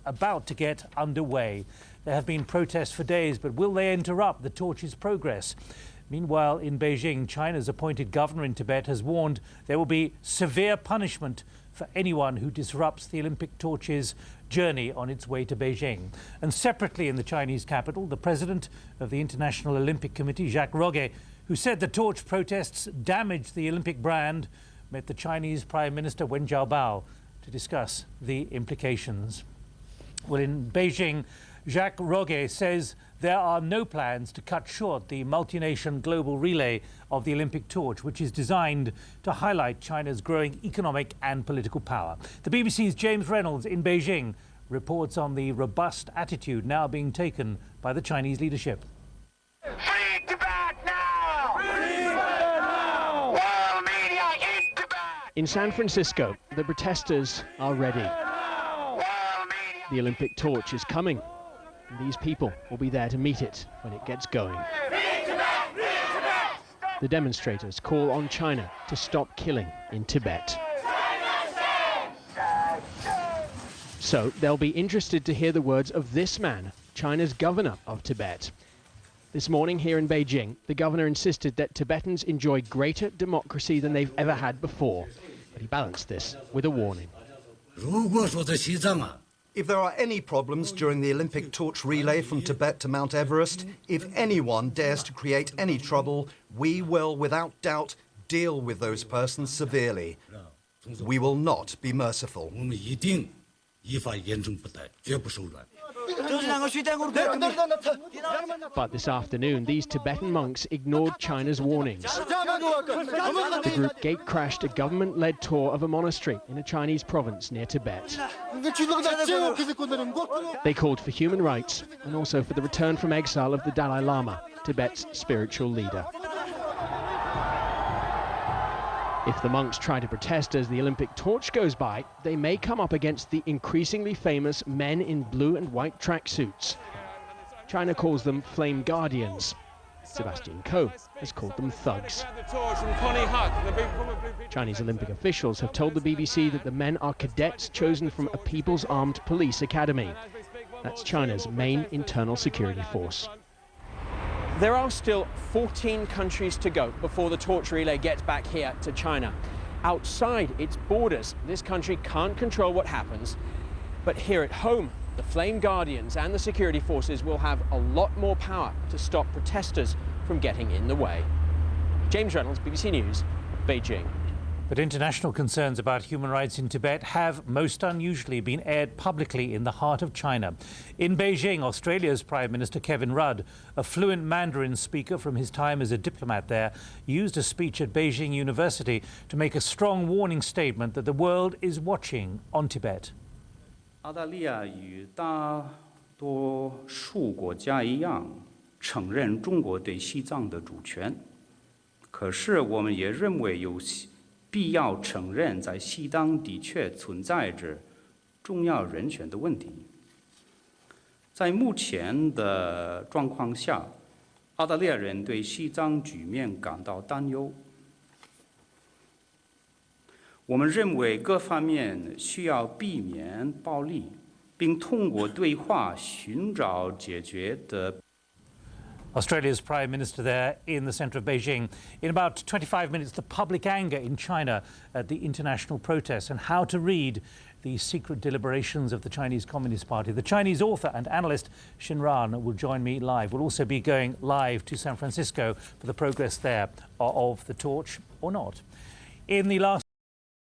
about to get underway. There have been protests for days, but will they interrupt the torch's progress? Meanwhile, in Beijing, China's appointed governor in Tibet has warned there will be severe punishment for anyone who disrupts the Olympic torch's journey on its way to Beijing. And separately in the Chinese capital, the president of the International Olympic Committee, Jacques Rogge, who said the torch protests damaged the Olympic brand, met the Chinese Prime Minister Wen Jiabao to discuss the implications. Well, in Beijing, Jacques Rogge says there are no plans to cut short the multi-nation global relay of the Olympic torch, which is designed to highlight China's growing economic and political power. The BBC's James Reynolds in Beijing reports on the robust attitude now being taken by the Chinese leadership. Free Tibet now! Free Tibet now! World media in Tibet! In San Francisco, the protesters are ready. The Olympic torch is coming. And these people will be there to meet it when it gets going. The demonstrators call on China to stop killing in Tibet. So they'll be interested to hear the words of this man, China's governor of Tibet. This morning here in Beijing, the governor insisted that Tibetans enjoy greater democracy than they've ever had before. But he balanced this with a warning. If there are any problems during the Olympic torch relay from Tibet to Mount Everest, if anyone dares to create any trouble, we will, without doubt, deal with those persons severely. We will not be merciful. But this afternoon, these Tibetan monks ignored China's warnings. The group gate-crashed a government-led tour of a monastery in a Chinese province near Tibet. They called for human rights and also for the return from exile of the Dalai Lama, Tibet's spiritual leader. If the monks try to protest as the Olympic torch goes by, they may come up against the increasingly famous men in blue and white tracksuits. China calls them flame guardians. Sebastian Coe has called them thugs. Chinese Olympic officials have told the BBC that the men are cadets chosen from a People's Armed Police Academy. That's China's main internal security force. There are still 14 countries to go before the torch relay gets back here to China. Outside its borders, this country can't control what happens. But here at home, the Flame Guardians and the security forces will have a lot more power to stop protesters from getting in the way. James Reynolds, BBC News, Beijing. But international concerns about human rights in Tibet have, most unusually, been aired publicly in the heart of China. In Beijing, Australia's Prime Minister Kevin Rudd, a fluent Mandarin speaker from his time as a diplomat there, used a speech at Beijing University to make a strong warning statement that the world is watching on Tibet. 澳大利亚与大多数国家一样，承认中国对西藏的主权。可是我们也认为有必要承认，在西藏的确存在着重要人权的问题。在目前的状况下，澳大利亚人对西藏局面感到担忧。我们认为各方面需要避免暴力，并通过对话寻找解决的。 Australia's Prime Minister there in the centre of Beijing. In about 25 minutes, the public anger in China at the international protests and how to read the secret deliberations of the Chinese Communist Party. The Chinese author and analyst Xin Ran will join me live. We'll also be going live to San Francisco for the progress there of the torch or not. In the last